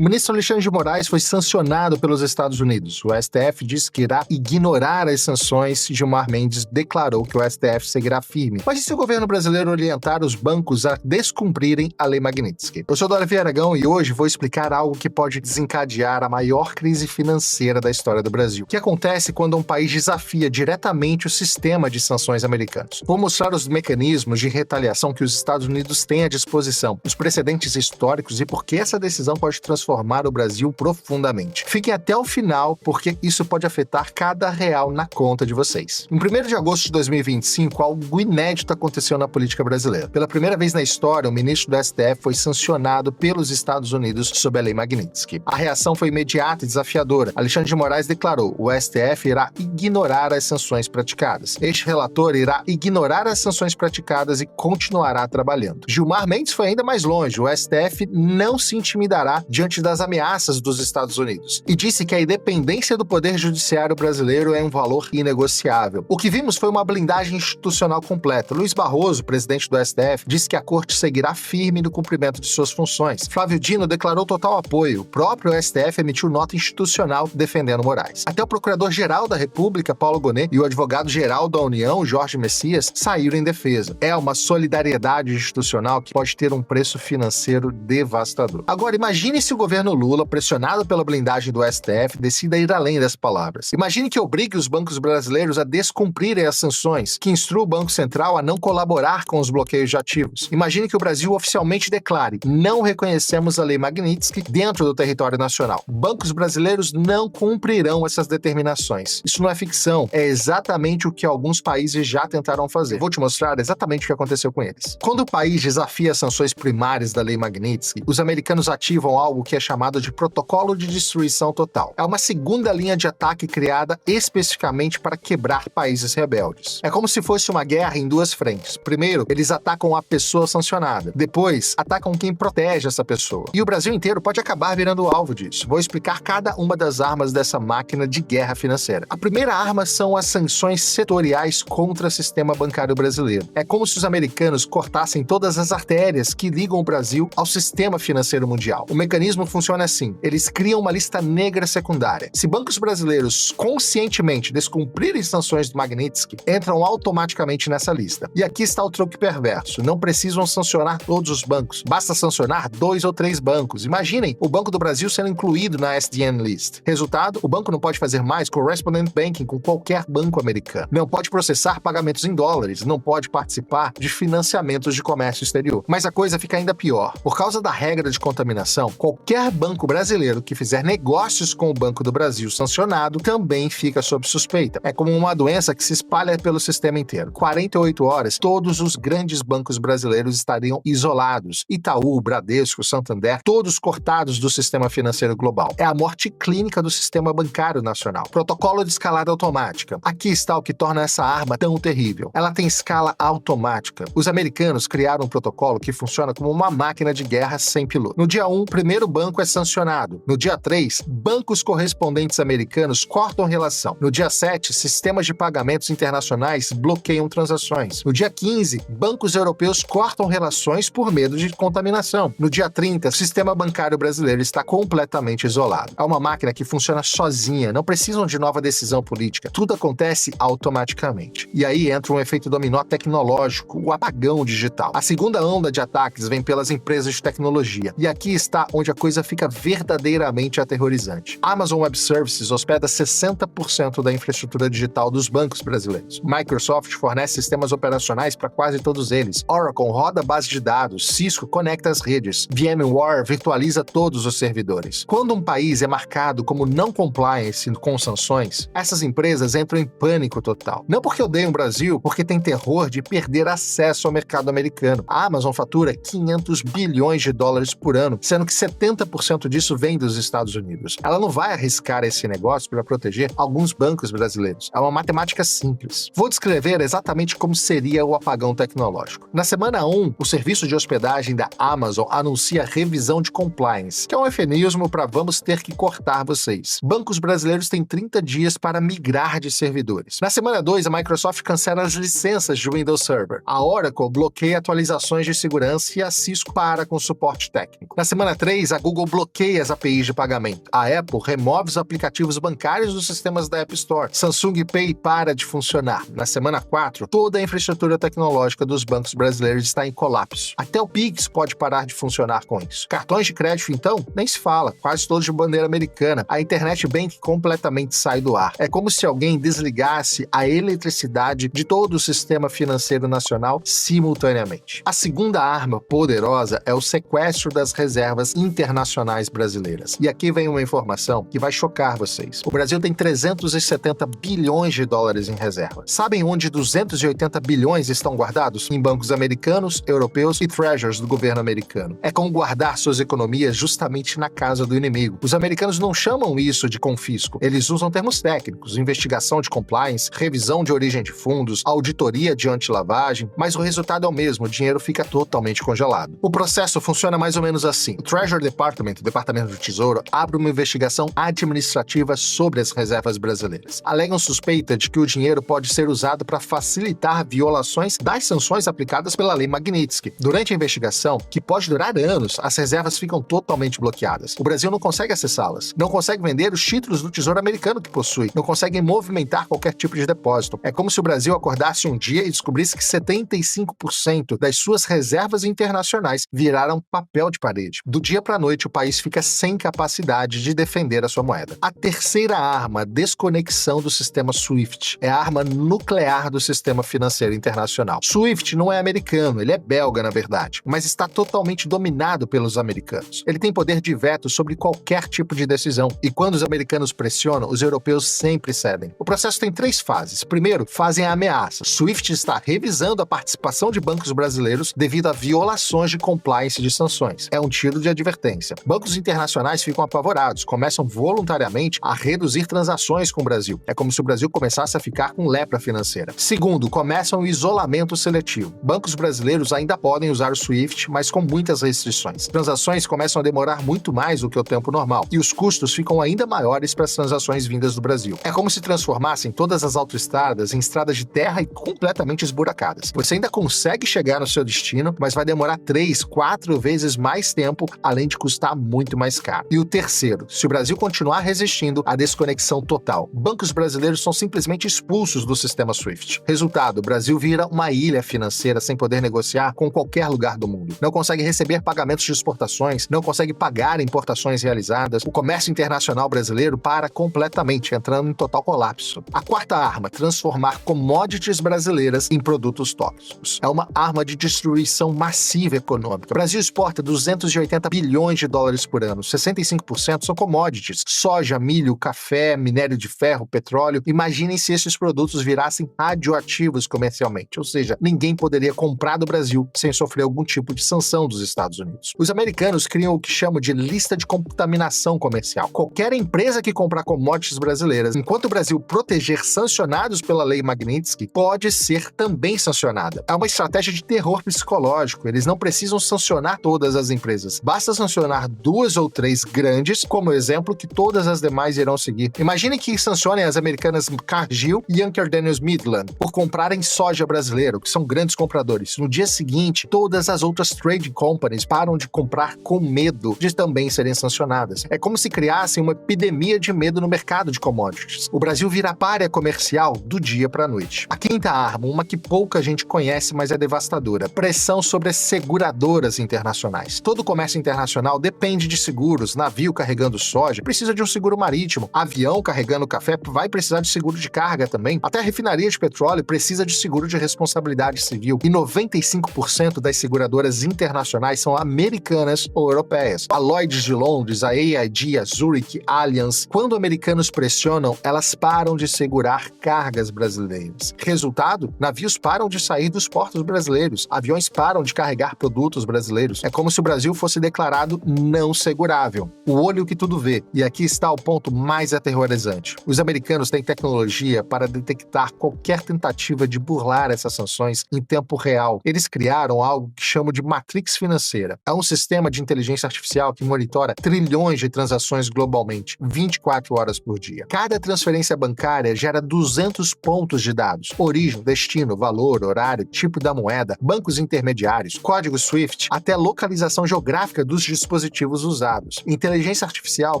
O ministro Alexandre de Moraes foi sancionado pelos Estados Unidos. O STF disse que irá ignorar as sanções. Gilmar Mendes declarou que o STF seguirá firme. Mas e se o governo brasileiro orientar os bancos a descumprirem a Lei Magnitsky? Eu sou Davi Aragão e hoje vou explicar algo que pode desencadear a maior crise financeira da história do Brasil. O que acontece quando um país desafia diretamente o sistema de sanções americanos? Vou mostrar os mecanismos de retaliação que os Estados Unidos têm à disposição, os precedentes históricos e por que essa decisão pode transformar o Brasil profundamente. Fiquem até o final, porque isso pode afetar cada real na conta de vocês. Em 1º de agosto de 2025, algo inédito aconteceu na política brasileira. Pela primeira vez na história, o ministro do STF foi sancionado pelos Estados Unidos sob a Lei Magnitsky. A reação foi imediata e desafiadora. Alexandre de Moraes declarou: o STF irá ignorar as sanções praticadas. Este relator irá ignorar as sanções praticadas e continuará trabalhando. Gilmar Mendes foi ainda mais longe. O STF não se intimidará diante das ameaças dos Estados Unidos e disse que a independência do poder judiciário brasileiro é um valor inegociável. O que vimos foi uma blindagem institucional completa. Luiz Barroso, presidente do STF, disse que a corte seguirá firme no cumprimento de suas funções. Flávio Dino declarou total apoio. O próprio STF emitiu nota institucional defendendo Moraes. Até o Procurador-Geral da República, Paulo Gonet, e o Advogado-Geral da União, Jorge Messias, saíram em defesa. É uma solidariedade institucional que pode ter um preço financeiro devastador. Agora, imagine se o governo Lula, pressionado pela blindagem do STF, decida ir além das palavras. Imagine que obrigue os bancos brasileiros a descumprirem as sanções, que instrua o Banco Central a não colaborar com os bloqueios de ativos. Imagine que o Brasil oficialmente declare: não reconhecemos a Lei Magnitsky dentro do território nacional. Bancos brasileiros não cumprirão essas determinações. Isso não é ficção, é exatamente o que alguns países já tentaram fazer. Vou te mostrar exatamente o que aconteceu com eles. Quando o país desafia as sanções primárias da Lei Magnitsky, os americanos ativam algo que é chamado de Protocolo de Destruição Total. É uma segunda linha de ataque criada especificamente para quebrar países rebeldes. É como se fosse uma guerra em duas frentes. Primeiro, eles atacam a pessoa sancionada. Depois, atacam quem protege essa pessoa. E o Brasil inteiro pode acabar virando alvo disso. Vou explicar cada uma das armas dessa máquina de guerra financeira. A primeira arma são as sanções setoriais contra o sistema bancário brasileiro. É como se os americanos cortassem todas as artérias que ligam o Brasil ao sistema financeiro mundial. O mecanismo funciona assim: eles criam uma lista negra secundária. Se bancos brasileiros conscientemente descumprirem sanções do Magnitsky, entram automaticamente nessa lista. E aqui está o truque perverso: não precisam sancionar todos os bancos, basta sancionar 2 ou 3 bancos. Imaginem o Banco do Brasil sendo incluído na SDN List. Resultado: o banco não pode fazer mais correspondent banking com qualquer banco americano, não pode processar pagamentos em dólares, não pode participar de financiamentos de comércio exterior. Mas a coisa fica ainda pior. Por causa da regra de contaminação, qualquer banco brasileiro que fizer negócios com o Banco do Brasil sancionado também fica sob suspeita. É como uma doença que se espalha pelo sistema inteiro. 48 horas, todos os grandes bancos brasileiros estariam isolados. Itaú, Bradesco, Santander, todos cortados do sistema financeiro global. É a morte clínica do sistema bancário nacional. Protocolo de escalada automática. Aqui está o que torna essa arma tão terrível. Ela tem escala automática. Os americanos criaram um protocolo que funciona como uma máquina de guerra sem piloto. No dia 1, o primeiro banco é sancionado. No dia 3, bancos correspondentes americanos cortam relação. No dia 7, sistemas de pagamentos internacionais bloqueiam transações. No dia 15, bancos europeus cortam relações por medo de contaminação. No dia 30, o sistema bancário brasileiro está completamente isolado. É uma máquina que funciona sozinha, não precisam de nova decisão política. Tudo acontece automaticamente. E aí entra um efeito dominó tecnológico, o apagão digital. A segunda onda de ataques vem pelas empresas de tecnologia. E aqui está onde a coisa fica verdadeiramente aterrorizante. Amazon Web Services hospeda 60% da infraestrutura digital dos bancos brasileiros. Microsoft fornece sistemas operacionais para quase todos eles. Oracle roda base de dados. Cisco conecta as redes. VMware virtualiza todos os servidores. Quando um país é marcado como não compliance com sanções, essas empresas entram em pânico total. Não porque odeiam o Brasil, porque tem terror de perder acesso ao mercado americano. A Amazon fatura 500 bilhões de dólares por ano, sendo que 70% disso vem dos Estados Unidos. Ela não vai arriscar esse negócio para proteger alguns bancos brasileiros. É uma matemática simples. Vou descrever exatamente como seria o apagão tecnológico. Na semana 1, o serviço de hospedagem da Amazon anuncia revisão de compliance, que é um eufemismo para vamos ter que cortar vocês. Bancos brasileiros têm 30 dias para migrar de servidores. Na semana 2, a Microsoft cancela as licenças de Windows Server. A Oracle bloqueia atualizações de segurança e a Cisco para com suporte técnico. Na semana 3, a Google Google bloqueia as APIs de pagamento. A Apple remove os aplicativos bancários dos sistemas da App Store. Samsung Pay para de funcionar. Na semana 4, toda a infraestrutura tecnológica dos bancos brasileiros está em colapso. Até o Pix pode parar de funcionar com isso. Cartões de crédito, então, nem se fala, quase todos de bandeira americana. A Internet Bank completamente sai do ar. É como se alguém desligasse a eletricidade de todo o sistema financeiro nacional simultaneamente. A segunda arma poderosa é o sequestro das reservas internacionais brasileiras. E aqui vem uma informação que vai chocar vocês. O Brasil tem 370 bilhões de dólares em reserva. Sabem onde 280 bilhões estão guardados? Em bancos americanos, europeus e treasuries do governo americano. É como guardar suas economias justamente na casa do inimigo. Os americanos não chamam isso de confisco. Eles usam termos técnicos, investigação de compliance, revisão de origem de fundos, auditoria de antilavagem, mas o resultado é o mesmo, o dinheiro fica totalmente congelado. O processo funciona mais ou menos assim. O Treasury Department, o Departamento do Tesouro, abre uma investigação administrativa sobre as reservas brasileiras. Alegam suspeita de que o dinheiro pode ser usado para facilitar violações das sanções aplicadas pela Lei Magnitsky. Durante a investigação, que pode durar anos, as reservas ficam totalmente bloqueadas. O Brasil não consegue acessá-las, não consegue vender os títulos do Tesouro Americano que possui, não consegue movimentar qualquer tipo de depósito. É como se o Brasil acordasse um dia e descobrisse que 75% das suas reservas internacionais viraram papel de parede. Do dia para a noite, o país fica sem capacidade de defender a sua moeda. A terceira arma, a desconexão do sistema SWIFT, é a arma nuclear do sistema financeiro internacional. SWIFT não é americano, ele é belga, na verdade, mas está totalmente dominado pelos americanos. Ele tem poder de veto sobre qualquer tipo de decisão, e quando os americanos pressionam, os europeus sempre cedem. O processo tem 3 fases. Primeiro, fazem a ameaça. SWIFT está revisando a participação de bancos brasileiros devido a violações de compliance de sanções. É um tiro de advertência. Bancos internacionais ficam apavorados, começam voluntariamente a reduzir transações com o Brasil. É como se o Brasil começasse a ficar com lepra financeira. Segundo, começam o isolamento seletivo. Bancos brasileiros ainda podem usar o SWIFT, mas com muitas restrições. Transações começam a demorar muito mais do que o tempo normal, e os custos ficam ainda maiores para as transações vindas do Brasil. É como se transformassem todas as autoestradas em estradas de terra e completamente esburacadas. Você ainda consegue chegar no seu destino, mas vai demorar 3, 4 vezes mais tempo, além de custar muito mais caro. E o terceiro, se o Brasil continuar resistindo à desconexão total, bancos brasileiros são simplesmente expulsos do sistema SWIFT. Resultado, o Brasil vira uma ilha financeira sem poder negociar com qualquer lugar do mundo. Não consegue receber pagamentos de exportações, não consegue pagar importações realizadas, o comércio internacional brasileiro para completamente, entrando em total colapso. A quarta arma, transformar commodities brasileiras em produtos tóxicos. É uma arma de destruição massiva econômica. O Brasil exporta 280 bilhões de dólares por ano, 65% são commodities. Soja, milho, café, minério de ferro, petróleo. Imaginem se esses produtos virassem radioativos comercialmente, ou seja, ninguém poderia comprar do Brasil sem sofrer algum tipo de sanção dos Estados Unidos. Os americanos criam o que chamam de lista de contaminação comercial. Qualquer empresa que comprar commodities brasileiras, enquanto o Brasil proteger sancionados pela Lei Magnitsky, pode ser também sancionada. É uma estratégia de terror psicológico. Eles não precisam sancionar todas as empresas. Basta sancionar 2 ou 3 grandes, como exemplo que todas as demais irão seguir. Imagine que sancionem as americanas Cargill e Younger Daniels Midland por comprarem soja brasileiro, que são grandes compradores. No dia seguinte, todas as outras trading companies param de comprar com medo de também serem sancionadas. É como se criassem uma epidemia de medo no mercado de commodities. O Brasil vira pária comercial do dia para a noite. A quinta arma, uma que pouca gente conhece, mas é devastadora: pressão sobre as seguradoras internacionais. Todo o comércio internacional depende de seguros. Navio carregando soja precisa de um seguro marítimo. Avião carregando café vai precisar de seguro de carga também. Até a refinaria de petróleo precisa de seguro de responsabilidade civil. E 95% das seguradoras internacionais são americanas ou europeias. A Lloyd's de Londres, a AIG, a Zurich, Allianz. Quando americanos pressionam, elas param de segurar cargas brasileiras. Resultado? Navios param de sair dos portos brasileiros. Aviões param de carregar produtos brasileiros. É como se o Brasil fosse declarado não segurável. O olho que tudo vê. E aqui está o ponto mais aterrorizante. Os americanos têm tecnologia para detectar qualquer tentativa de burlar essas sanções em tempo real. Eles criaram algo que chamam de matrix financeira. É um sistema de inteligência artificial que monitora trilhões de transações globalmente, 24 horas por dia. Cada transferência bancária gera 200 pontos de dados: origem, destino, valor, horário, tipo da moeda, bancos intermediários, código SWIFT, até localização geográfica dos dispositivos usados. Inteligência artificial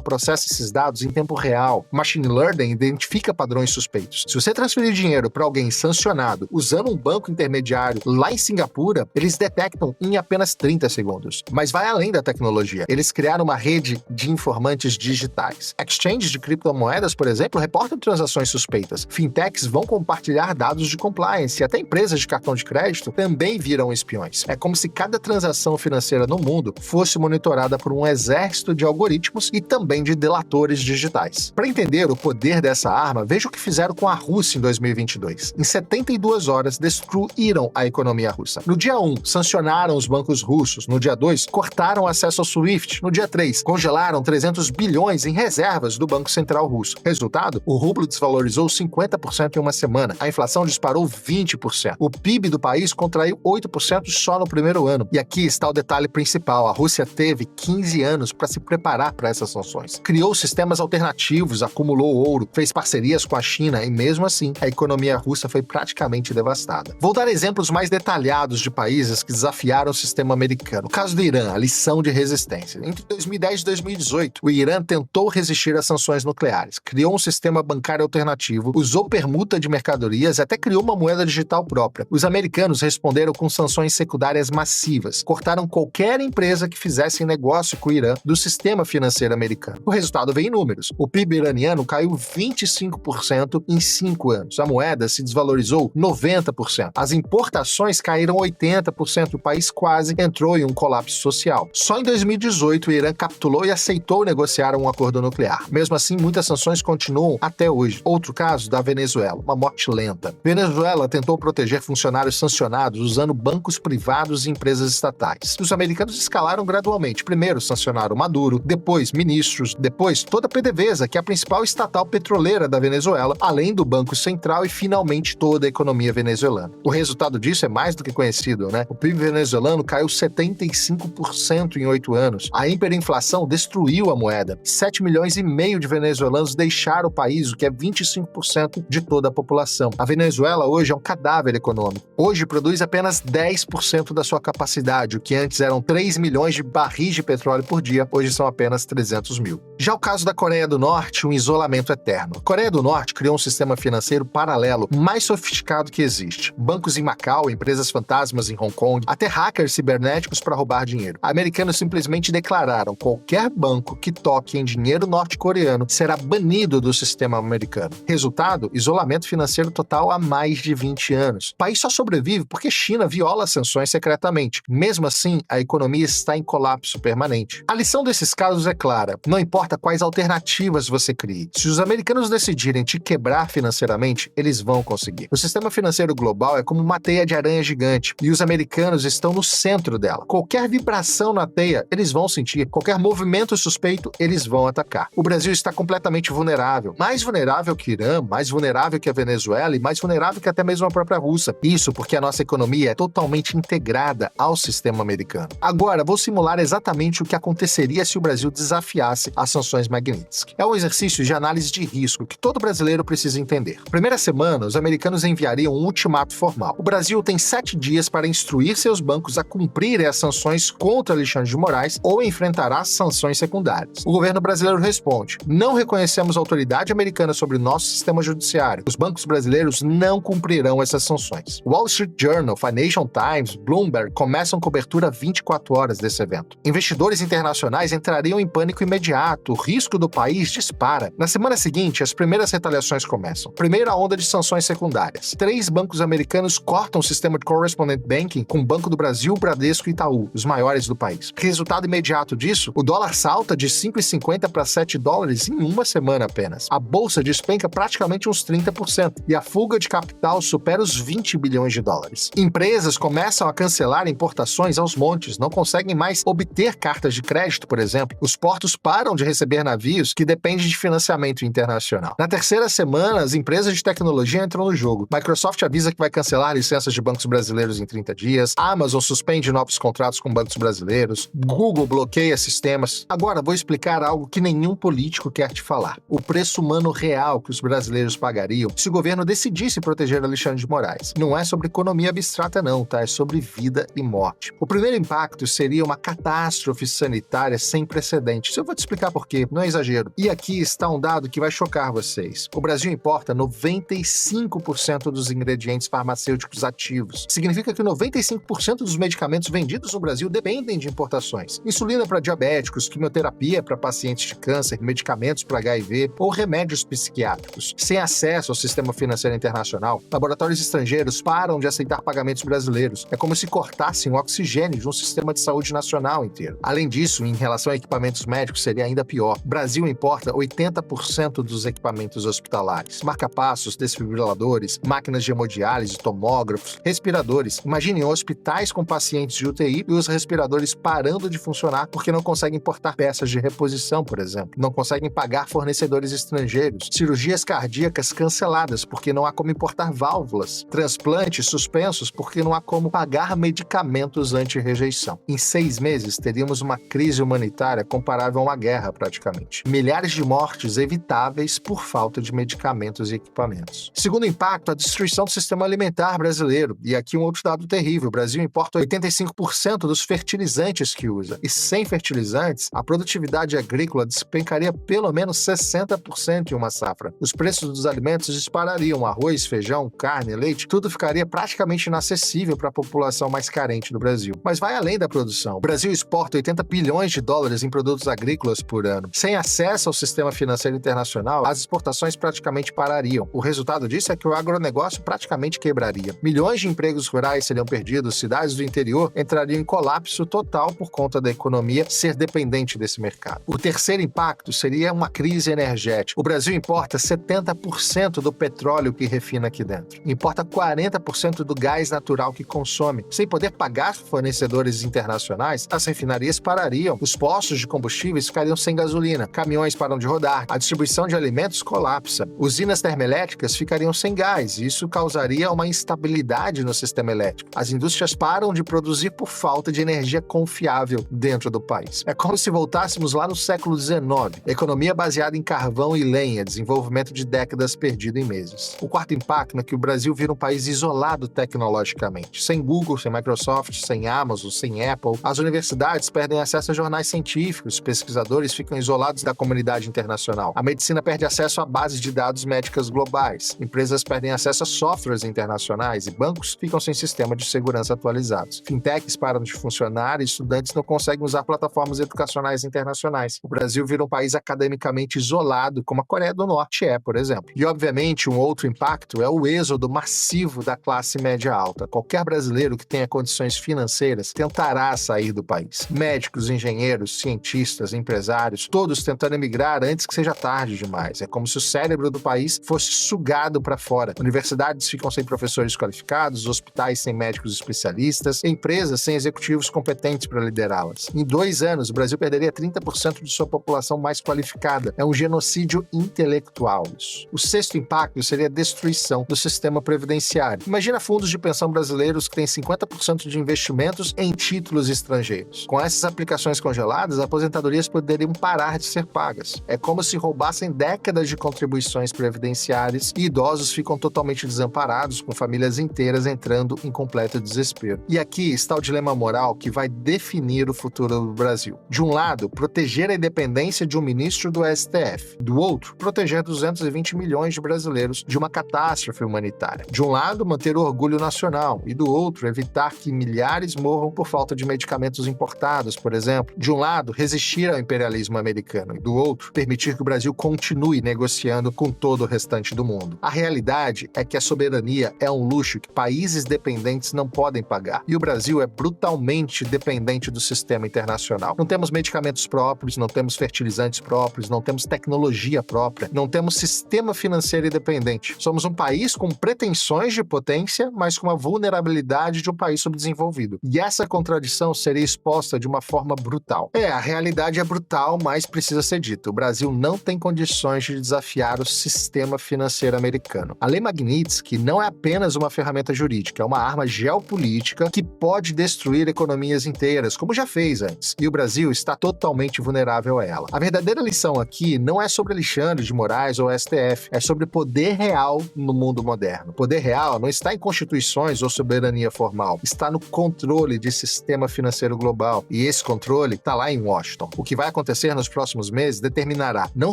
processa esses dados em tempo real. Machine Learning identifica padrões suspeitos. Se você transferir dinheiro para alguém sancionado usando um banco intermediário lá em Singapura, eles detectam em apenas 30 segundos. Mas vai além da tecnologia. Eles criaram uma rede de informantes digitais. Exchanges de criptomoedas, por exemplo, reportam transações suspeitas. Fintechs vão compartilhar dados de compliance e até empresas de cartão de crédito também viram espiões. É como se cada transação financeira no mundo fosse monitorada por um exército de algoritmos e também de delatores digitais. Para entender o poder dessa arma, veja o que fizeram com a Rússia em 2022. Em 72 horas, destruíram a economia russa. No dia 1, sancionaram os bancos russos. No dia 2, cortaram acesso ao SWIFT. No dia 3, congelaram 300 bilhões em reservas do Banco Central Russo. Resultado? O rublo desvalorizou 50% em uma semana. A inflação disparou 20%. O PIB do país contraiu 8% só no primeiro ano. E aqui está o detalhe principal. A Rússia teve 15 anos para se preparar para essas sanções. Criou sistemas alternativos, acumulou ouro, fez parcerias com a China e, mesmo assim, a economia russa foi praticamente devastada. Vou dar exemplos mais detalhados de países que desafiaram o sistema americano. O caso do Irã, a lição de resistência. Entre 2010 e 2018, o Irã tentou resistir às sanções nucleares, criou um sistema bancário alternativo, usou permuta de mercadorias e até criou uma moeda digital própria. Os americanos responderam com sanções secundárias massivas, cortaram qualquer empresa que fizesse negócio com o Irã do sistema financeiro americano. O resultado veio em números. O PIB iraniano caiu 25% em 5 anos. A moeda se desvalorizou 90%. As importações caíram 80%. O país quase entrou em um colapso social. Só em 2018, o Irã capitulou e aceitou negociar um acordo nuclear. Mesmo assim, muitas sanções continuam até hoje. Outro caso da Venezuela, uma morte lenta. Venezuela tentou proteger funcionários sancionados usando bancos privados e empresas estatais. Os americanos escalaram gradualmente. Primeiro sancionaram Maduro, depois ministros, depois toda a PDVSA, que é a principal estatal petroleira da Venezuela, além do Banco Central e finalmente toda a economia venezuelana. O resultado disso é mais do que conhecido, né? O PIB venezuelano caiu 75% em 8 anos. A hiperinflação destruiu a moeda. 7 milhões e meio de venezuelanos deixaram o país, o que é 25% de toda a população. A Venezuela hoje é um cadáver econômico. Hoje produz apenas 10% da sua capacidade, o que antes eram 3 milhões de barris de petróleo por dia, hoje são apenas 300 mil. Já o caso da Coreia do Norte, um isolamento eterno. A Coreia do Norte criou um sistema financeiro paralelo mais sofisticado que existe. Bancos em Macau, empresas fantasmas em Hong Kong, até hackers cibernéticos para roubar dinheiro. Americanos simplesmente declararam: qualquer banco que toque em dinheiro norte-coreano será banido do sistema americano. Resultado? Isolamento financeiro total há mais de 20 anos. O país só sobrevive porque China viola as sanções secretamente. Mesmo assim, a economia está em colapso permanente. A lição desses casos é clara: não importa quais alternativas você crie. Se os americanos decidirem te quebrar financeiramente, eles vão conseguir. O sistema financeiro global é como uma teia de aranha gigante e os americanos estão no centro dela. Qualquer vibração na teia, eles vão sentir. Qualquer movimento suspeito, eles vão atacar. O Brasil está completamente vulnerável. Mais vulnerável que o Irã, mais vulnerável que a Venezuela e mais vulnerável que até mesmo a própria Rússia. Isso porque a nossa economia é totalmente integrada ao sistema americano. Agora, vou simular exatamente o que aconteceria se o Brasil desafiasse as sanções Magnitsky. É um exercício de análise de risco que todo brasileiro precisa entender. Primeira semana, os americanos enviariam um ultimato formal. O Brasil tem 7 dias para instruir seus bancos a cumprirem as sanções contra Alexandre de Moraes ou enfrentará sanções secundárias. O governo brasileiro responde: não reconhecemos autoridade americana sobre o nosso sistema judiciário. Os bancos brasileiros não cumprirão essas sanções. Wall Street Journal, Financial Times, Bloomberg começam cobertura 24 horas desse evento. Investidores internacionais entrariam em pânico imediato. O risco do país dispara. Na semana seguinte, as primeiras retaliações começam. Primeira onda de sanções secundárias. 3 bancos americanos cortam o sistema de correspondent banking com o Banco do Brasil, Bradesco e Itaú, os maiores do país. Resultado imediato disso, o dólar salta de 5,50 para 7 dólares em uma semana apenas. A bolsa despenca praticamente uns 30% e a fuga de capital supera os 20 bilhões de dólares. Empresas começam a cancelar importações aos montes, não conseguem mais obter cartas de crédito, por exemplo. Os portos param de receber navios que dependem de financiamento internacional. Na terceira semana, as empresas de tecnologia entram no jogo. Microsoft avisa que vai cancelar licenças de bancos brasileiros em 30 dias. Amazon suspende novos contratos com bancos brasileiros. Google bloqueia sistemas. Agora, vou explicar algo que nenhum político quer te falar. O preço humano real que os brasileiros pagariam se o governo decidisse proteger Alexandre de Moraes. Não é sobre economia abstrata não, tá? É sobre vida e morte. O primeiro impacto seria uma catástrofe catástrofe sanitária sem precedentes. Eu vou te explicar por quê, não é exagero. E aqui está um dado que vai chocar vocês. O Brasil importa 95% dos ingredientes farmacêuticos ativos. Significa que 95% dos medicamentos vendidos no Brasil dependem de importações. Insulina para diabéticos, quimioterapia para pacientes de câncer, medicamentos para HIV ou remédios psiquiátricos. Sem acesso ao sistema financeiro internacional, laboratórios estrangeiros param de aceitar pagamentos brasileiros. É como se cortassem o oxigênio de um sistema de saúde nacional inteiro. Além disso, em relação a equipamentos médicos, seria ainda pior. O Brasil importa 80% dos equipamentos hospitalares. Marca-passos, desfibriladores, máquinas de hemodiálise, tomógrafos, respiradores. Imaginem hospitais com pacientes de UTI e os respiradores parando de funcionar porque não conseguem importar peças de reposição, por exemplo. Não conseguem pagar fornecedores estrangeiros. Cirurgias cardíacas canceladas porque não há como importar válvulas. Transplantes suspensos porque não há como pagar medicamentos anti-rejeição. Em 6 meses, teríamos uma crise humanitária comparável a uma guerra, praticamente. Milhares de mortes evitáveis por falta de medicamentos e equipamentos. Segundo impacto, a destruição do sistema alimentar brasileiro. E aqui um outro dado terrível. O Brasil importa 85% dos fertilizantes que usa. E sem fertilizantes, a produtividade agrícola despencaria pelo menos 60% em uma safra. Os preços dos alimentos disparariam. Arroz, feijão, carne, leite, tudo ficaria praticamente inacessível para a população mais carente do Brasil. Mas vai além da produção. O Brasil exporta 80 bilhões de dólares em produtos agrícolas por ano. Sem acesso ao sistema financeiro internacional, as exportações praticamente parariam. O resultado disso é que o agronegócio praticamente quebraria. Milhões de empregos rurais seriam perdidos, cidades do interior entrariam em colapso total por conta da economia ser dependente desse mercado. O terceiro impacto seria uma crise energética. O Brasil importa 70% do petróleo que refina aqui dentro. Importa 40% do gás natural que consome. Sem poder pagar fornecedores internacionais, as refinarias parariam, os postos de combustíveis ficariam sem gasolina, caminhões param de rodar, a distribuição de alimentos colapsa, usinas termoelétricas ficariam sem gás e isso causaria uma instabilidade no sistema elétrico. As indústrias param de produzir por falta de energia confiável dentro do país. É como se voltássemos lá no século XIX, economia baseada em carvão e lenha, desenvolvimento de décadas perdido em meses. O quarto impacto é que o Brasil vira um país isolado tecnologicamente. Sem Google, sem Microsoft, sem Amazon, sem Apple, as universidades perdem acesso a jornais científicos, os pesquisadores ficam isolados da comunidade internacional. A medicina perde acesso a bases de dados médicas globais, empresas perdem acesso a softwares internacionais e bancos ficam sem sistema de segurança atualizados. Fintechs param de funcionar e estudantes não conseguem usar plataformas educacionais internacionais. O Brasil vira um país academicamente isolado, como a Coreia do Norte é, por exemplo. E, obviamente, um outro impacto é o êxodo massivo da classe média alta. Qualquer brasileiro que tenha condições financeiras tentará sair do país. Médicos, engenheiros, cientistas, empresários, todos tentando emigrar antes que seja tarde demais. É como se o cérebro do país fosse sugado para fora. Universidades ficam sem professores qualificados, hospitais sem médicos especialistas, empresas sem executivos competentes para liderá-las. Em 2 anos, o Brasil perderia 30% de sua população mais qualificada. É um genocídio intelectual isso. O sexto impacto seria a destruição do sistema previdenciário. Imagina fundos de pensão brasileiros que têm 50% de investimentos em títulos estrangeiros. Com essas aplicações congeladas, aposentadorias poderiam parar de ser pagas. É como se roubassem décadas de contribuições previdenciárias e idosos ficam totalmente desamparados, com famílias inteiras entrando em completo desespero. E aqui está o dilema moral que vai definir o futuro do Brasil. De um lado, proteger a independência de um ministro do STF. Do outro, proteger 220 milhões de brasileiros de uma catástrofe humanitária. De um lado, manter o orgulho nacional e do outro, evitar que milhares morram por falta de medicamentos importados, por exemplo. De um lado, resistir ao imperialismo americano e do outro, permitir que o Brasil continue negociando com todo o restante do mundo. A realidade é que a soberania é um luxo que países dependentes não podem pagar. E o Brasil é brutalmente dependente do sistema internacional. Não temos medicamentos próprios, não temos fertilizantes próprios, não temos tecnologia própria, não temos sistema financeiro independente. Somos um país com pretensões de potência, mas com a vulnerabilidade de um país subdesenvolvido. E essa contradição seria exposta de uma forma brutal. A realidade é brutal, mas precisa ser dito. O Brasil não tem condições de desafiar o sistema financeiro americano. A Lei Magnitsky não é apenas uma ferramenta jurídica, é uma arma geopolítica que pode destruir economias inteiras, como já fez antes. E o Brasil está totalmente vulnerável a ela. A verdadeira lição aqui não é sobre Alexandre de Moraes ou STF, é sobre poder real no mundo moderno. Poder real não está em constituições ou soberania formal, está no controle de sistema financeiro global, E esse controle está lá em Washington. O que vai acontecer nos próximos meses determinará não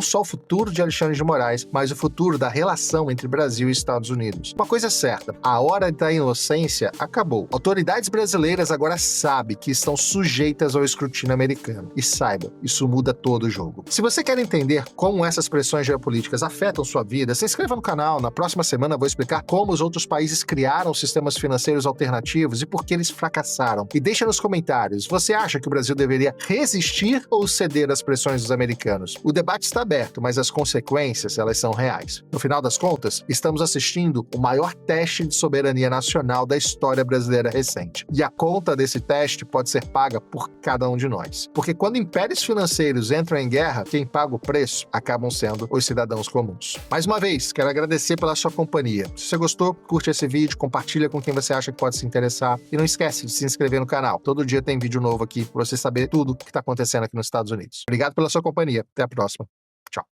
só o futuro de Alexandre de Moraes, mas o futuro da relação entre Brasil e Estados Unidos. Uma coisa é certa, a hora da inocência acabou. Autoridades brasileiras agora sabem que estão sujeitas ao escrutínio americano. E saiba, isso muda todo o jogo. Se você quer entender como essas pressões geopolíticas afetam sua vida, se inscreva no canal. Na próxima semana eu vou explicar como os outros países criaram sistemas financeiros alternativos e por que eles fracassaram. E deixa nos comentários, você acha que o Brasil deveria resistir ou ceder às pressões dos americanos? O debate está aberto, mas as consequências, elas são reais. No final das contas, estamos assistindo o maior teste de soberania nacional da história brasileira recente. E a conta desse teste pode ser paga por cada um de nós. Porque quando impérios financeiros entram em guerra, quem paga o preço acabam sendo os cidadãos comuns. Mais uma vez, quero agradecer pela sua companhia. Se você gostou, curte esse vídeo, compartilha com quem você acha que pode se interessar e não esquece de se inscrever no canal. Todo dia tem vídeo novo aqui para você saber tudo o que está acontecendo aqui nos Estados Unidos. Obrigado pela sua companhia. Até a próxima. Tchau.